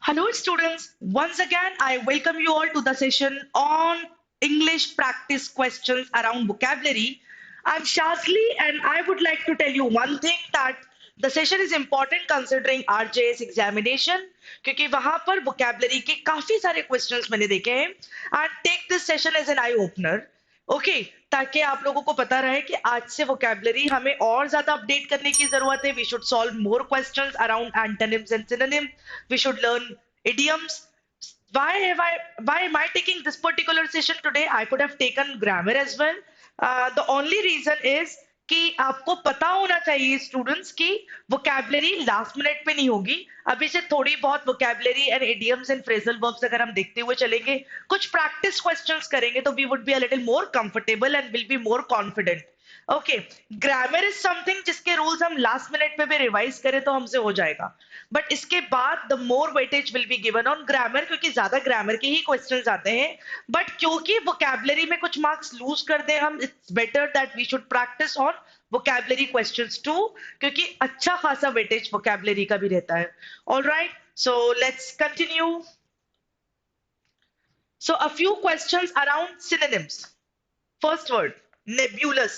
Hello, students. Once again, I welcome you all to the session on English practice questions around vocabulary. I'm Shazli, and I would like to tell you one thing that the session is important considering RJS examination क्योंकि वहां पर vocabulary के काफी सारे questions मैंने देखे हैं and take this session as an eye opener. Okay ताकि आप लोगों को पता रहे कि आज से vocabulary हमें और ज्यादा अपडेट करने की जरूरत है. We should solve more questions around antonyms and synonym. We should learn idioms. Why am I taking this particular session today? I could have taken grammar as well. The only reason is कि आपको पता होना चाहिए students की vocabulary last minute पे नहीं होगी. अभी से थोड़ी बहुत vocabulary and idioms and phrasal verbs अगर हम देखते हुए चलेंगे, कुछ प्रैक्टिस क्वेश्चंस करेंगे तो we would be a little more comfortable and will be more confident. Okay, grammar is something जिसके रूल्स हम लास्ट मिनट पे भी रिवाइज करें तो हमसे हो जाएगा. बट इसके बाद the more weightage will be given on grammar क्योंकि ज्यादा ग्रामर के ही क्वेश्चंस आते हैं. बट क्योंकि वोकैबुलरी में कुछ मार्क्स लूज कर दें हम, it's better that we should practice on vocabulary questions too क्योंकि अच्छा खासा वेटेज वोकैबुलरी का भी रहता है. Alright, so let's continue. So a few questions around synonyms. First word, nebulous.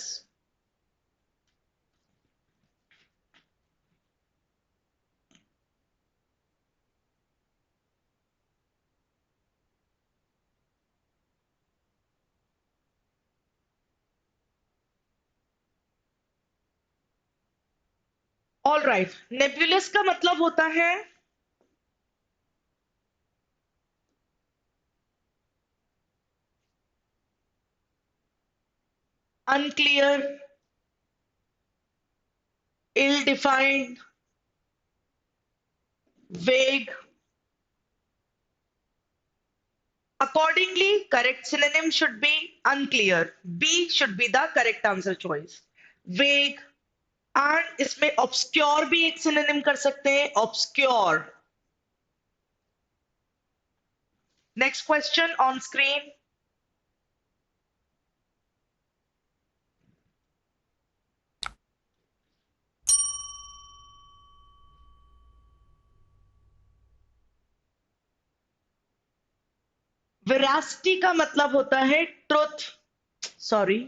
All right, nebulous का मतलब होता है unclear, ill defined, vague. Accordingly, correct synonym should be unclear. B should be the correct answer choice. Vague. And इसमें obscure भी एक synonym कर सकते हैं, obscure. Next question on screen. Veracity का मतलब होता है truth. Sorry.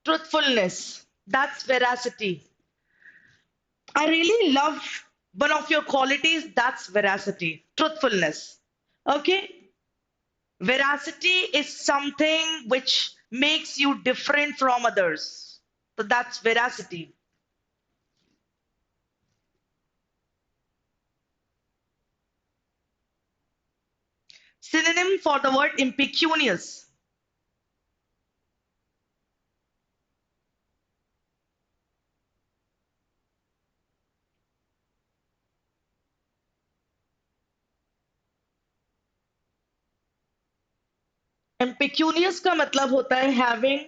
Truthfulness. That's veracity. I really love one of your qualities. That's veracity. Truthfulness. Okay. Veracity is something which makes you different from others. So that's veracity. Synonym for the word impecunious. Impecunious का मतलब होता है having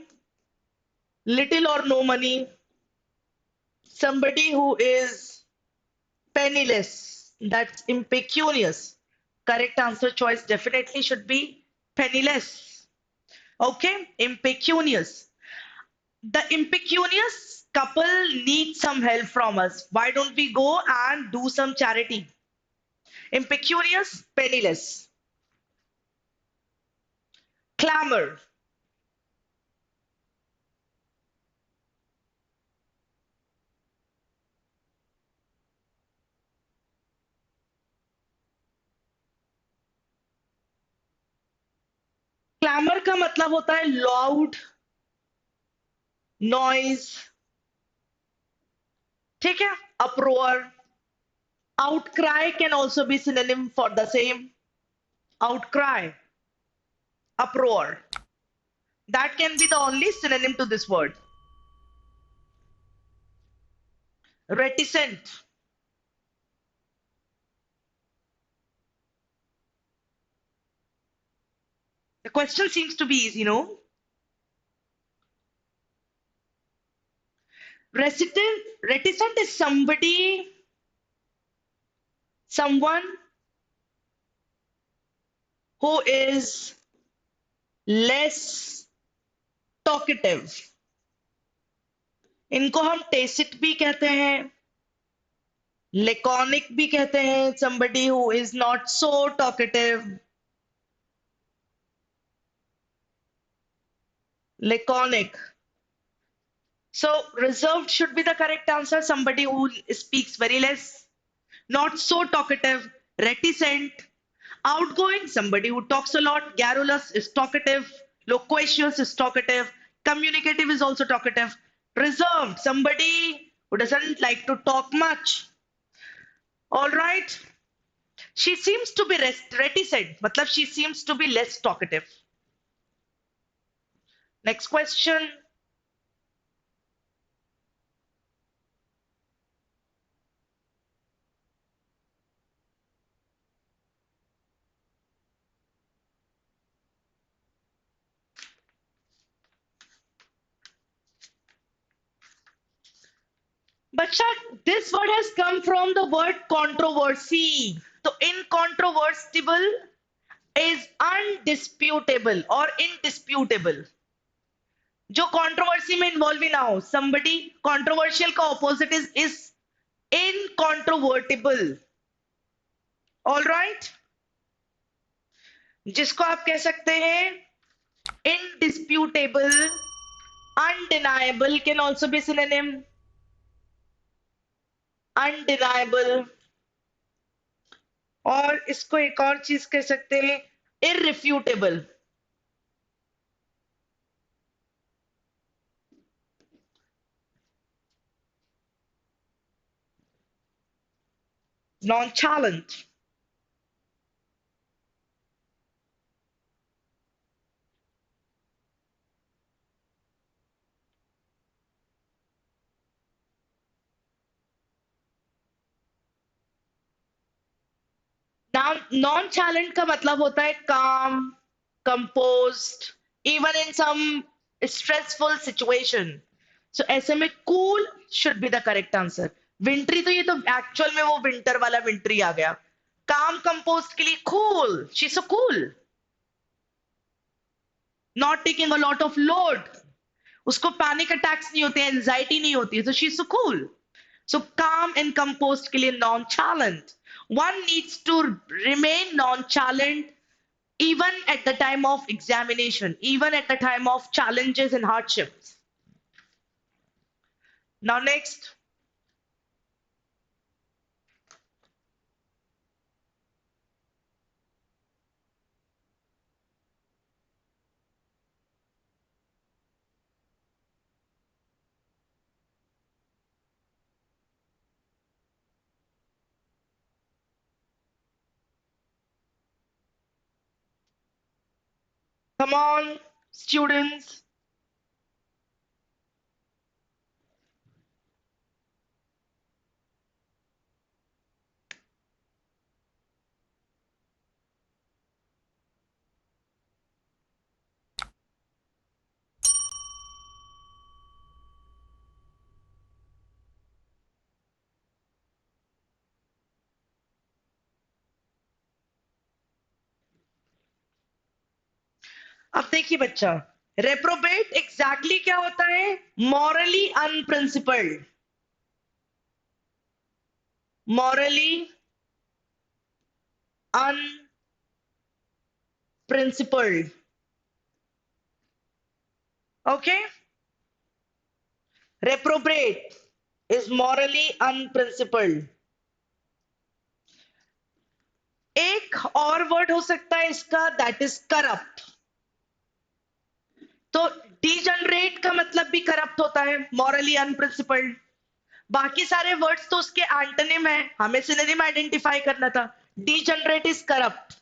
little or no money, somebody who is penniless. That's impecunious. Correct answer choice definitely should be penniless. Okay, impecunious. The impecunious couple needs some help from us. Why don't we go and do some charity? Impecunious, penniless. Clamor. Clamour का मतलब होता है loud, noise. ठीक है, uproar. Outcry can also be synonym for the same. Outcry, uproar. That can be the only synonym to this word. Reticent. The question seems to be easy, no? Reticent is someone who is less talkative. इनको हम tacit भी कहते हैं, लेकॉनिक भी कहते हैं, somebody who is not so talkative, laconic. So reserved should be the correct answer. Somebody who speaks very less, not so talkative, reticent, outgoing, somebody who talks a lot. Garrulous is talkative, loquacious is talkative, communicative is also talkative. Reserved, somebody who doesn't like to talk much. All right. She seems to be reticent, matlab she seems to be less talkative. Next question. Bacha, this word has come from the word controversy. So incontrovertible is undisputable or indisputable. जो controversy में involve ही ना हो. Somebody controversial का opposite is incontrovertible. All right. जिसको आप कह सकते हैं indisputable, undeniable can also be synonym. Undeniable. और इसको एक और चीज कह सकते हैं irrefutable. Nonchalant. Nonchalant का मतलब होता है calm, composed, even in some stressful situation. So ऐसे में cool should be the correct answer. Wintry तो ये तो actual में वो winter वाला wintry आ गया. Calm, composed के लिए cool. She's so cool. Not taking a lot of load. उसको panic attacks नहीं होते, anxiety नहीं होती. So she's so cool. So calm and composed के लिए nonchalant. One needs to remain nonchalant even at the time of examination, even at the time of challenges and hardships. Now, next, come on, students. अब देखिए बच्चा, reprobate exactly क्या होता है? Morally unprincipled. Morally unprincipled. Okay? Reprobate is morally unprincipled. एक और word हो सकता है इसका, दैट इज करप्ट. तो डिजनरेट का मतलब भी करप्ट होता है, मॉरली अनप्रिंसिपल्ड. बाकी सारे वर्ड्स तो उसके एंटोनिम है, हमें सिनोनिम आइडेंटिफाई करना था. Degenerate is corrupt.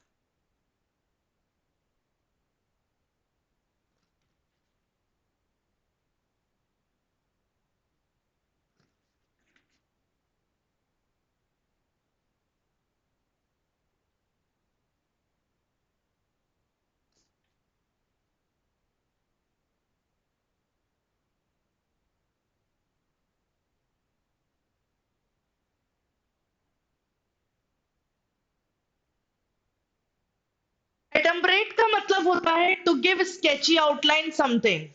एडम्बरेट का मतलब होता है to give sketchy outline something.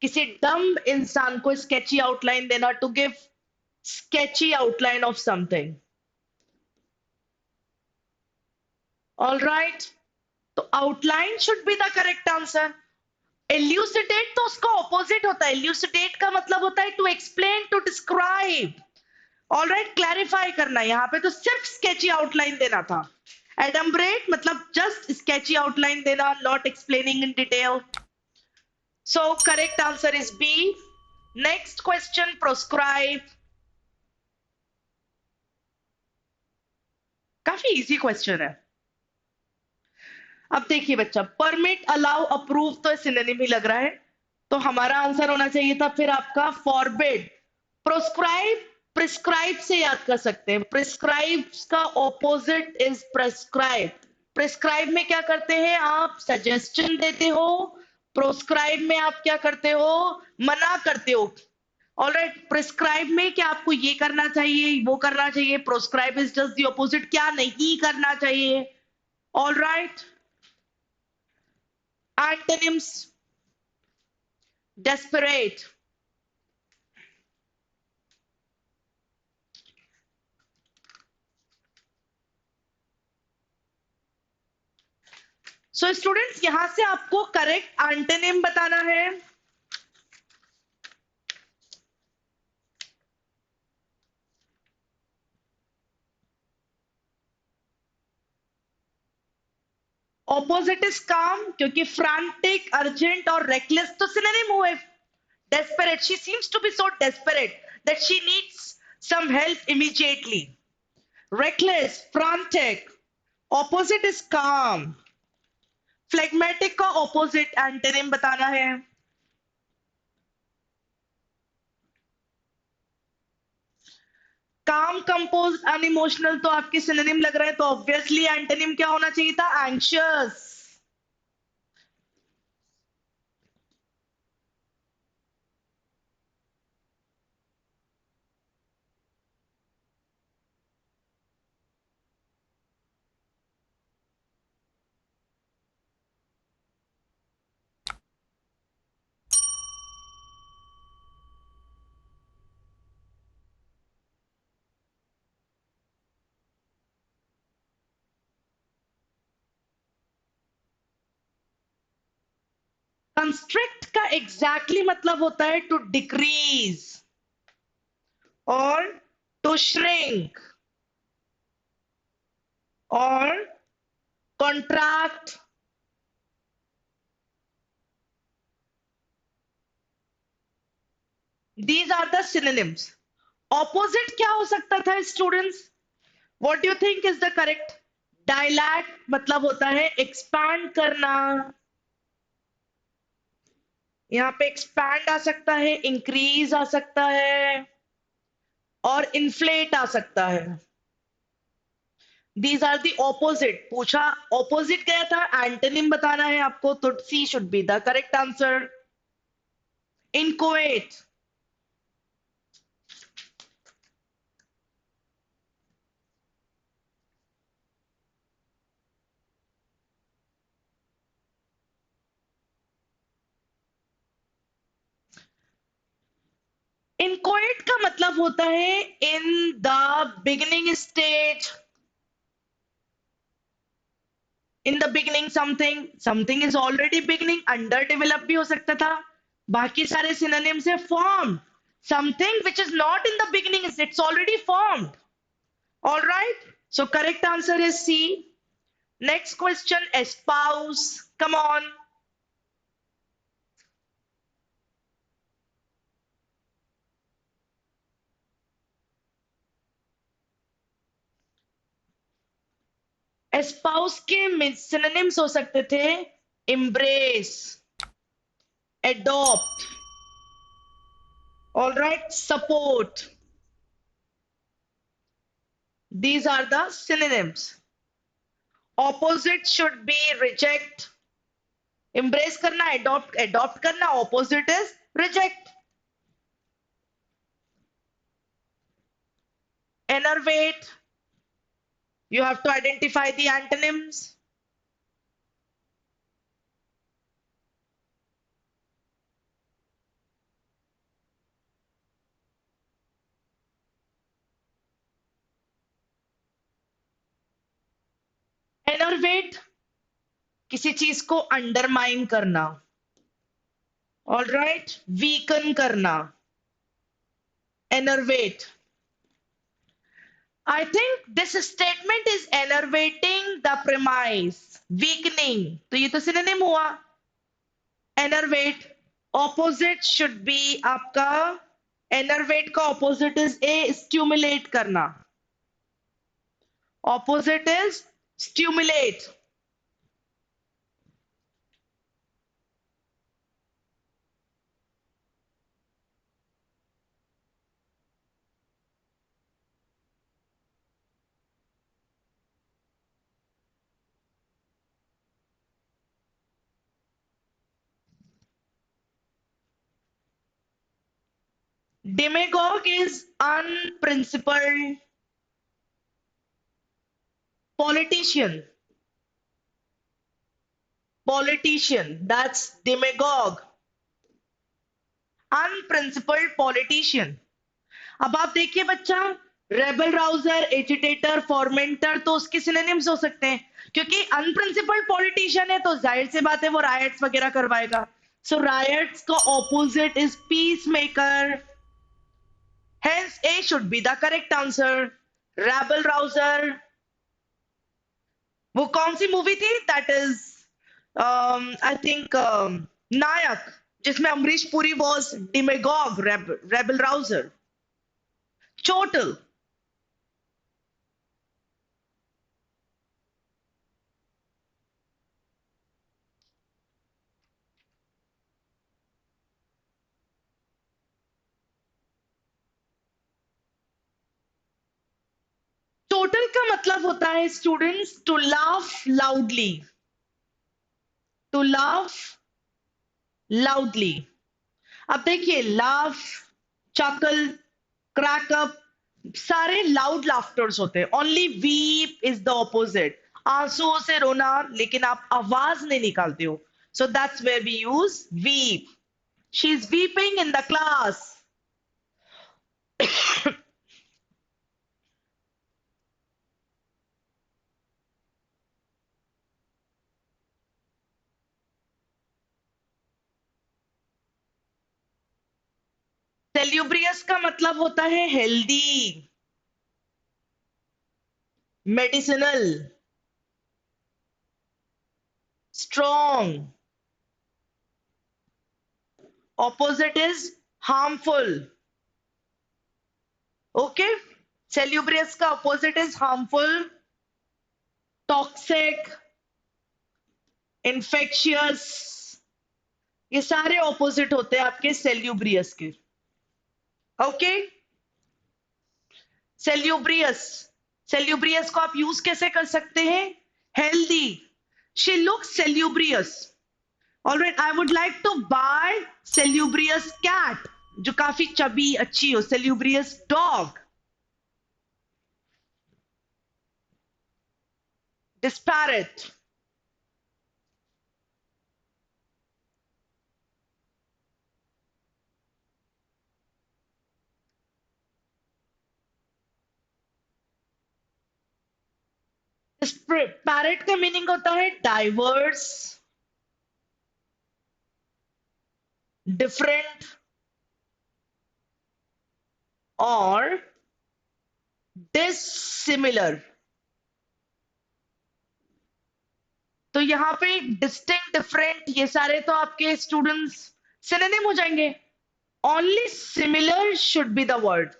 किसी डम्ब इंसान को स्केची आउटलाइन देना, to give sketchy outline of something. All right, तो outline should be the correct answer. Elucidate तो उसका ऑपोजिट होता है। एल्यूसिडेट का मतलब होता है to explain, to describe. All right, clarify करना। यहाँ पे तो सिर्फ स्केची आउटलाइन देना था। एडम्ब्रेट मतलब जस्ट स्केची आउटलाइन देना, not explaining in detail. So correct answer is B. Next question, proscribe. काफी इजी क्वेश्चन है। अब देखिए बच्चा, परमिट, अलाउ, अप्रूव तो सिनोनिम ही लग रहा है, तो हमारा आंसर होना चाहिए था फिर आपका फॉरबिड। प्रोस्क्राइब, प्रिस्क्राइब से याद कर सकते हैं। प्रिस्क्राइब का ऑपोजिट इज प्रेस्क्राइब। प्रिस्क्राइब में क्या करते हैं आप, सजेशन देते हो। प्रोस्क्राइब में आप क्या करते हो, मना करते हो। ऑलराइट, प्रिस्क्राइब में क्या आपको ये करना चाहिए, वो करना चाहिए। Proscribe is just the opposite, क्या नहीं करना चाहिए। Alright, antonyms, desperate, so students यहां से आपको करेक्ट एंटोनिम बताना है। ऑपोजिट इज काम, क्योंकि फ्रैंटिक, अर्जेंट और रेकलेस तो सिनोनिम हुए। desperate, she seems to be so desperate that she needs some help immediately. reckless, frantic, opposite is calm. phlegmatic का opposite antonym बताना है। काम, कंपोज, अनइमोशनल तो आपके सिनोनिम लग रहा है, तो ऑब्वियसली एंटोनिम क्या होना चाहिए था, एंग्शियस। कंस्ट्रिक्ट का एग्जैक्टली मतलब होता है टू डिक्रीज और टू श्रिंक और contract. These are the synonyms. Opposite क्या हो सकता था students, what do you think is the correct. Dilate मतलब होता है एक्सपैंड करना, यहाँ पे एक्सपैंड आ सकता है, इंक्रीज आ सकता है और इन्फ्लेट आ सकता है। These are the opposite. पूछा ऑपोजिट गया था, एंटोनिम बताना है आपको, तो C should be the correct answer. Inchoate, inchoate का मतलब होता है in the beginning stage. In the beginning something, something is already beginning, under develop भी हो सकता था। बाकी सारे सिनोनिम से form, something which is not in the beginning it's already formed. All right, so correct answer is C. Next question, espouse, come on. Espouse के synonyms हो सकते थे, embrace, adopt, all right, support. These are the synonyms. Opposite should be reject. Embrace करना, adopt करना, opposite is reject. Enervate, you have to identify the antonyms. इनरवेट, किसी चीज को undermine करना, ऑल राइट, वीकन करना, एनर्वेट. I think this statement is enervating the premise, weakening. तो ये तो synonym हुआ. Enervate. Opposite should be आपका, enervate का opposite is a stimulate करना. Opposite is stimulate. Demagogue is unprincipled politician. Politician. That's demagogue. Unprincipled politician. अब आप देखिए बच्चा, रेबल राउजर, एजिटेटर, फॉर्मेंटर तो उसके सिनोनिम्स हो सकते हैं, क्योंकि अनप्रिंसिपल्ड पॉलिटिशियन है तो जाहिर सी बात है वो रायट्स वगैरह करवाएगा. सो रायट्स का opposite is peace maker. Hence A should be the correct answer. Rabble rouser. वो कौन सी मूवी थी? That is I think Nayak, जिसमें Amrish Puri was demagogue, rabble rouser. Chortle. Chortle का मतलब होता है students to laugh loudly. To laugh loudly. अब देखिए, लाफ, चकल, क्रैकअप सारे लाउड लाफ्टर्स होते हैं. Only weep is the opposite. आंसुओं से रोना, लेकिन आप आवाज नहीं निकालते हो. So that's where we use weep. She is weeping in the class. Salubrious का मतलब होता है healthy, medicinal, strong. Opposite is harmful. Okay? Salubrious का opposite is harmful, toxic, infectious. ये सारे opposite होते हैं आपके salubrious के. Okay? Salubrious. Salubrious को आप यूज कैसे कर सकते हैं? Healthy. She looks salubrious. All right, I would like to buy salubrious cat, जो काफी चबी अच्छी हो. Salubrious dog. Disparate. Disparate का मीनिंग होता है डाइवर्स, डिफरेंट और डिसिमिलर. तो यहाँ पे डिस्टिंक्ट, डिफरेंट, ये सारे तो आपके स्टूडेंट्स सिनोनिम हो जाएंगे. Only similar should be the word.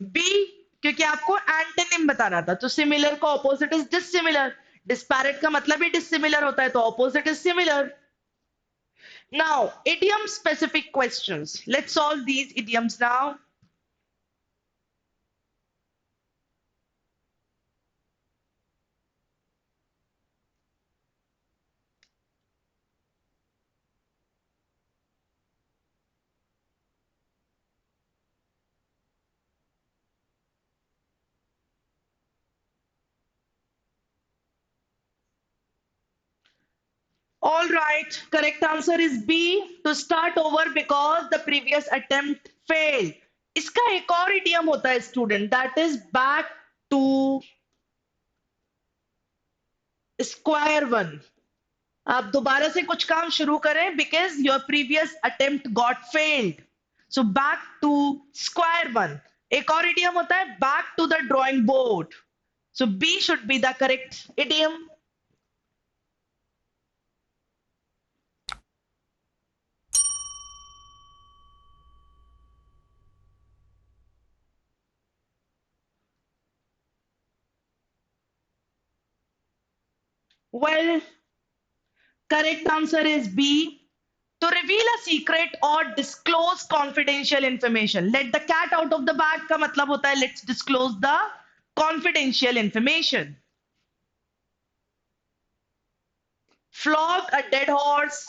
B, क्योंकि आपको एंटोनिम बताना था, तो सिमिलर का ऑपोजिट इज डिसिमिलर. डिस्पैरेट का मतलब ही डिसिमिलर होता है, तो opposite is similar. Now, idiom specific questions. Let's solve these idioms now. All right, correct answer is B, to start over because the previous attempt failed. इसका एक और idiom होता है student, that is back to. Square one. आप दोबारा से कुछ काम शुरू करें because your previous attempt got failed. So back to square one. एक और इडियम होता है back to the drawing board. So B should be the correct idiom. Well, correct answer is B. To reveal a secret or disclose confidential information. Let the cat out of the bag का मतलब होता है let's disclose the confidential information. Flog a dead horse.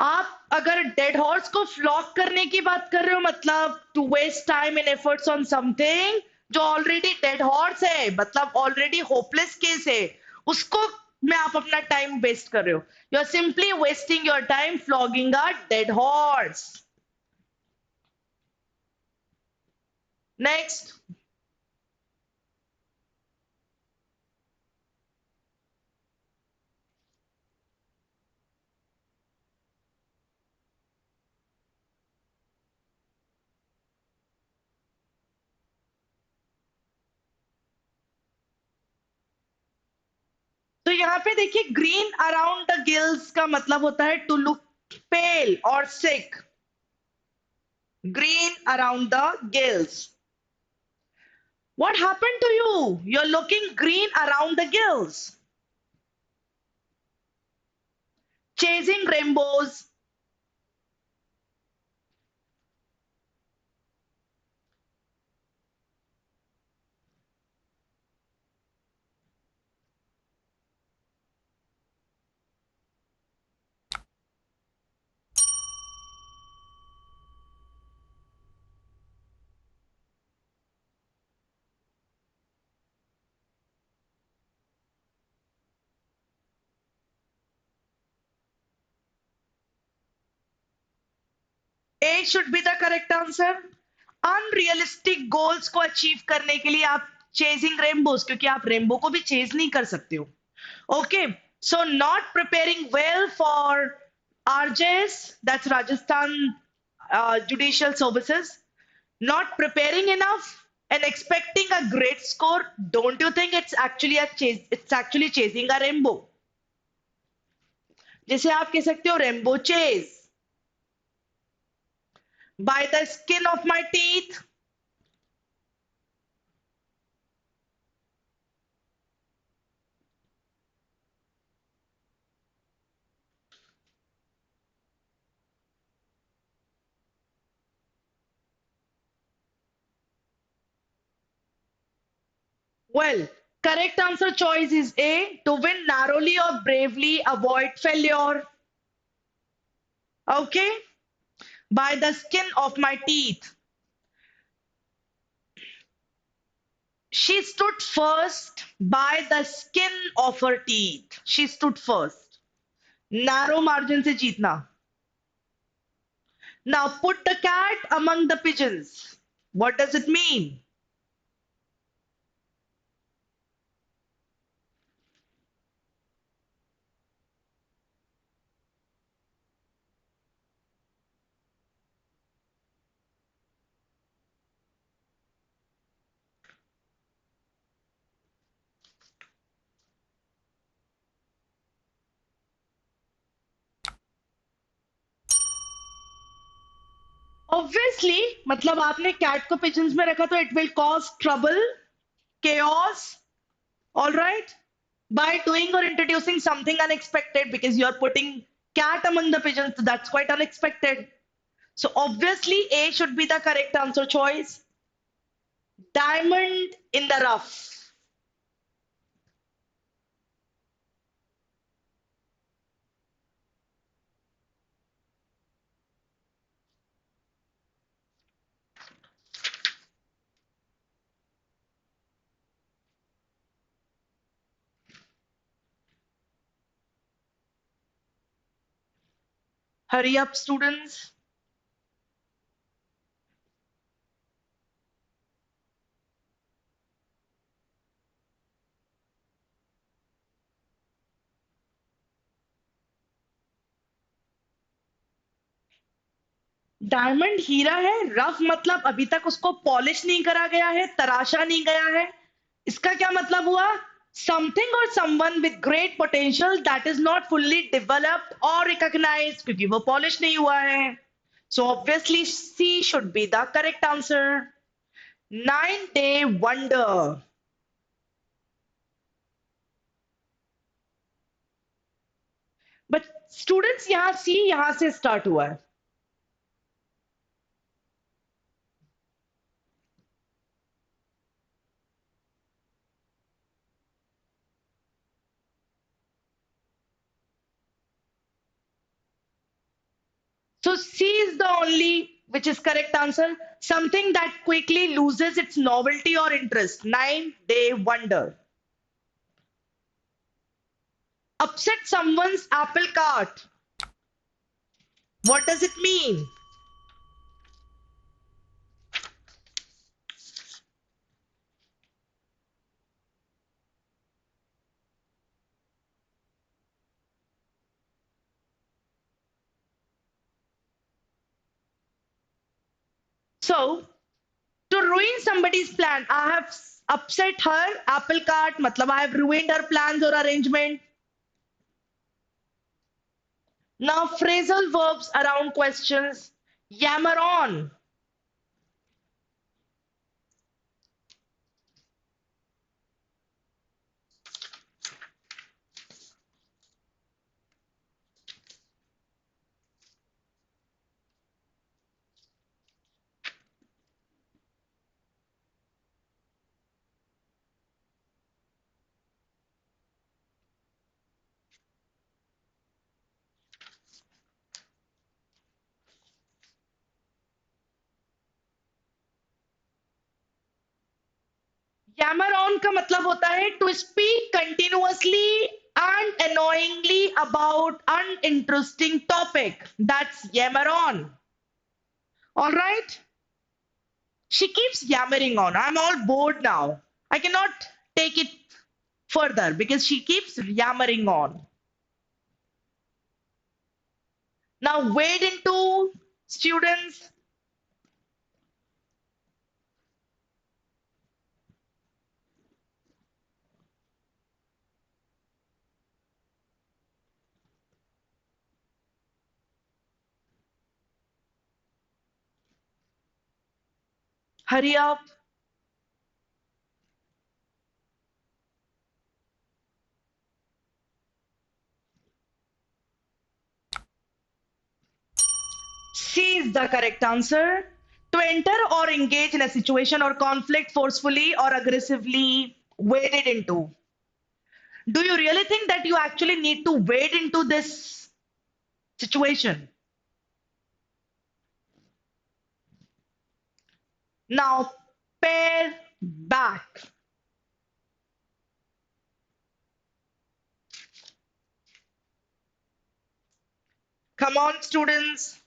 आप अगर dead horse को flog करने की बात कर रहे हो मतलब to waste time and efforts on something जो ऑलरेडी डेड हॉर्स है मतलब ऑलरेडी होपलेस केस है, उसको में आप अपना टाइम वेस्ट कर रहे हो। You are simply wasting your time flogging a dead horse. Next. तो यहाँ पे देखिए ग्रीन अराउंड द गिल्स का मतलब होता है टू लुक पेल और sick. Green around the gills. What happened to you? You're looking green around the gills. Chasing rainbows. A should be the correct answer. Unrealistic goals को achieve करने के लिए आप चेजिंग रेनबोज, क्योंकि आप rainbow को भी चेज नहीं कर सकते हो। Okay, so not preparing well for RJS, that's Rajasthan judicial services. Not preparing enough and expecting a great score. Don't you think it's actually a chase? It's actually chasing a rainbow. जैसे आप कह सकते हो rainbow chase. By the skin of my teeth. Well, correct answer choice is A. To win narrowly or bravely, avoid failure. Okay? By the skin of my teeth. She stood first by the skin of her teeth. She stood first. Narrow margin से जीतना. Now put the cat among the pigeons. What does it mean? Obviously, मतलब आपने cat को pigeons में रखा तो it will cause trouble, chaos, all right? By doing or introducing something unexpected because you're putting cat among the pigeons, so that's quite unexpected. So obviously A should be the correct answer choice. Diamond in the rough. Hurry up, students. Diamond हीरा है, rough मतलब अभी तक उसको polish नहीं करा गया है, तराशा नहीं गया है। इसका क्या मतलब हुआ? समथिंग और someone with great potential that is not fully developed और रिकॉग्नाइज्ड, क्योंकि वो पॉलिश नहीं हुआ है। So obviously C should be the correct answer. 9 day wonder. But students, यहां सी यहां से स्टार्ट हुआ है। So C is the only which is correct answer. Something that quickly loses its novelty or interest. 9 day wonder. Upset someone's apple cart. What does it mean? So, to ruin somebody's plan, I have upset her apple cart. Matlab I have ruined her plans or arrangement. Now, phrasal verbs around questions. Yammer on. Yammer on का मतलब होता है to speak continuously and annoyingly about uninteresting topic. That's yammer on. All right. She keeps yammering on. I'm all bored now. I cannot take it further because she keeps yammering on. Now wade into, students. Hurry up. C is the correct answer. To enter or engage in a situation or conflict forcefully or aggressively, waded into. Do you really think that you actually need to wade into this situation? Now, pair back. Come on, students.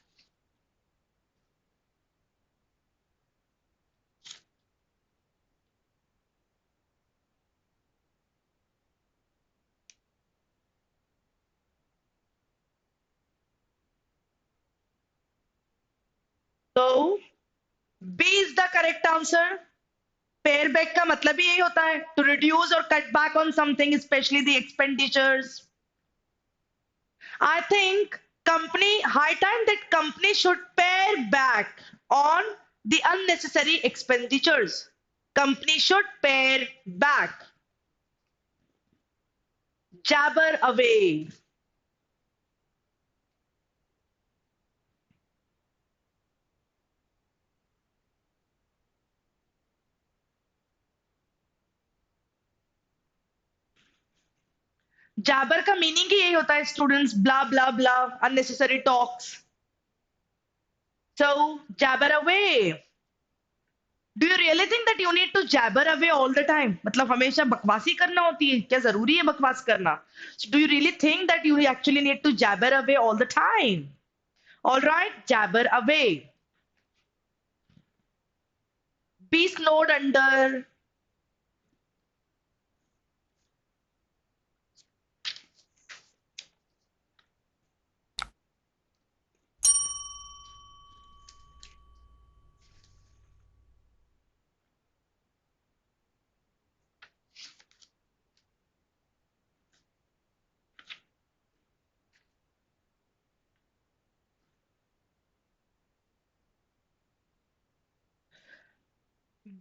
So, B is the correct answer. Pair back का मतलब ही यही होता है to reduce or cut back on something, especially the expenditures. I think company high time that company should pare back on the unnecessary expenditures. Company should pare back. Jabber away. Jabber का meaning ही यही होता है students, blah blah blah, unnecessary talks. So jabber away. Do you really think that you need to jabber away all the time? मतलब हमेशा बकवासी करना होती है क्या? जरूरी है बकवास करना? So do you really think that you actually need to jabber away all the time? All right, jabber away. Be snowed under.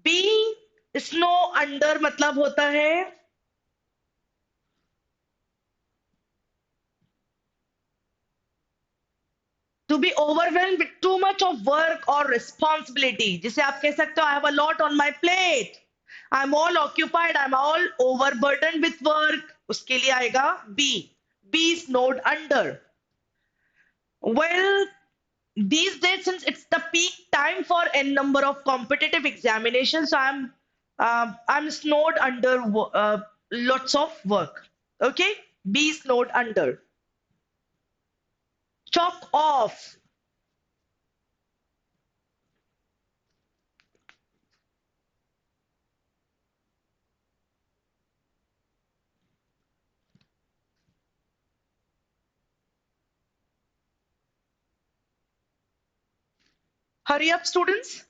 Be snow under मतलब होता है to be overwhelmed with too much of work or responsibility. जिसे आप कह सकते हो I have a lot on my plate. I'm all occupied. I'm all overburdened with work. उसके लिए आएगा be. Be snowed under. Well, these days, since it's the peak time for n number of competitive examinations, so I'm snowed under lots of work. Okay, be snowed under. Chalk off. Hurry up, students.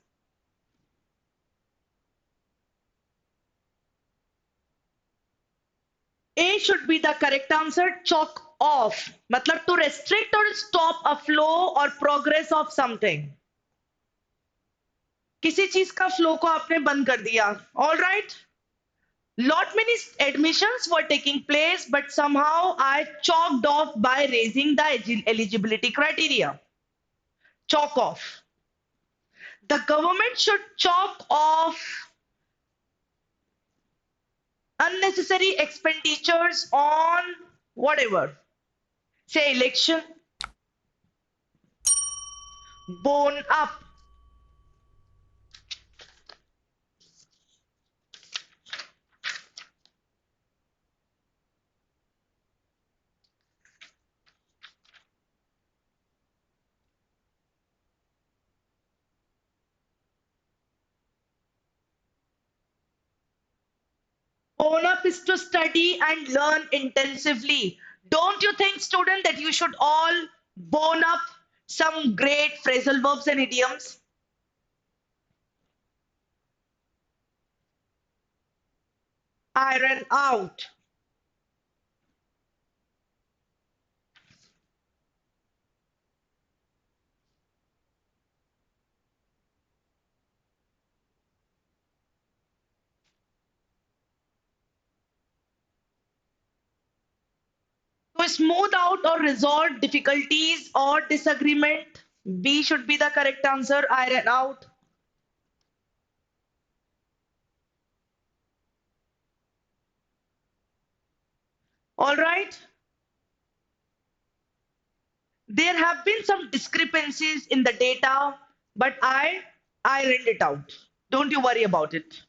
A should be the correct answer. Chalk off. मतलब to restrict or stop a flow or progress of something. किसी चीज का flow को आपने बंद कर दिया. All right. Lot many admissions were taking place, but somehow I chalked off by raising the eligibility criteria. Chalk off. The government should chalk off unnecessary expenditures on whatever. Say election, bone up. Bone up is to study and learn intensively. Don't you think, student, that you should all bone up some great phrasal verbs and idioms? Iron out. To smooth out or resolve difficulties or disagreement, B should be the correct answer. Iron out. All right. There have been some discrepancies in the data, but I ironed it out. Don't you worry about it.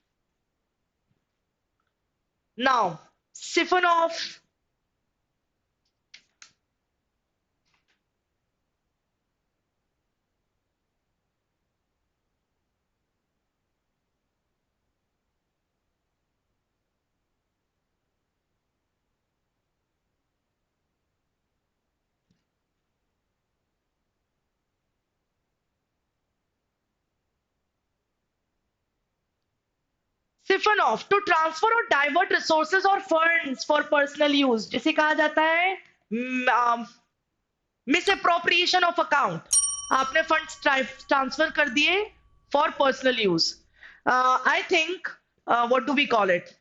Now, siphon off. Siphon off to transfer or divert resources or funds for personal use. जिसे कहा जाता है misappropriation of account. आपने funds transfer कर दिए for personal use. I think what do we call it?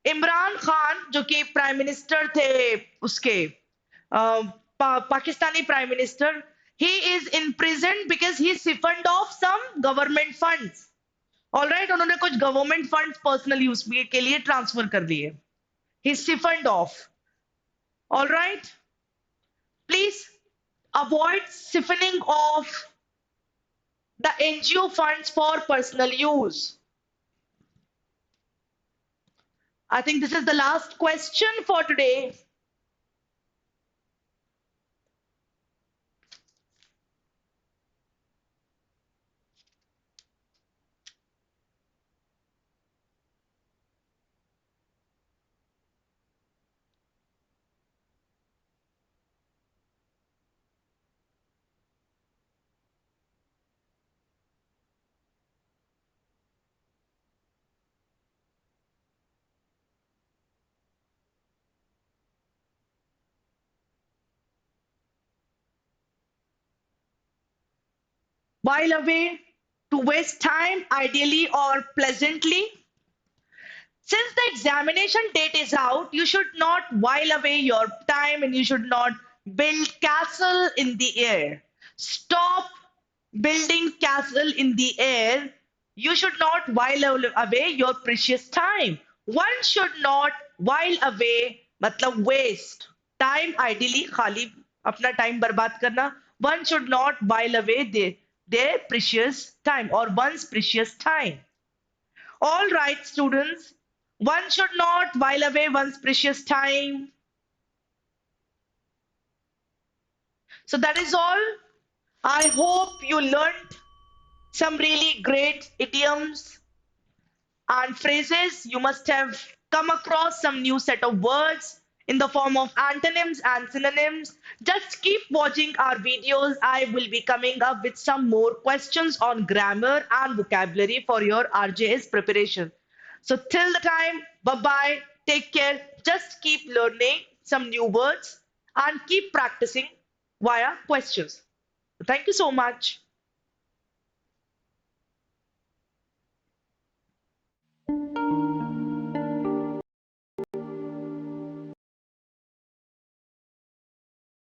Imran Khan जो कि prime minister थे उसके Pakistani prime minister he is imprisoned because he siphoned off some government funds. All right उन्होंने कुछ government fund personal use के लिए ट्रांसफर कर दिए. He siphoned off. All right please avoid siphoning off the NGO funds for personal use. I think this is the last question for today. while away, to waste time, ideally or pleasantly. Since the examination date is out, you should not while away your time and you should not build castle in the air. Stop building castle in the air. You should not while away your precious time. One should not while away मतलब waste time ideally खाली अपना time बर्बाद करना. One should not while away their precious time or one's precious time. All right, students. One should not while away one's precious time. So that is all. I hope you learned some really great idioms and phrases. You must have come across some new set of words in the form of antonyms and synonyms. Just keep watching our videos. I will be coming up with some more questions on grammar and vocabulary for your RJS preparation. So till the time, bye bye. Take care. Just keep learning some new words and keep practicing via questions. Thank you so much.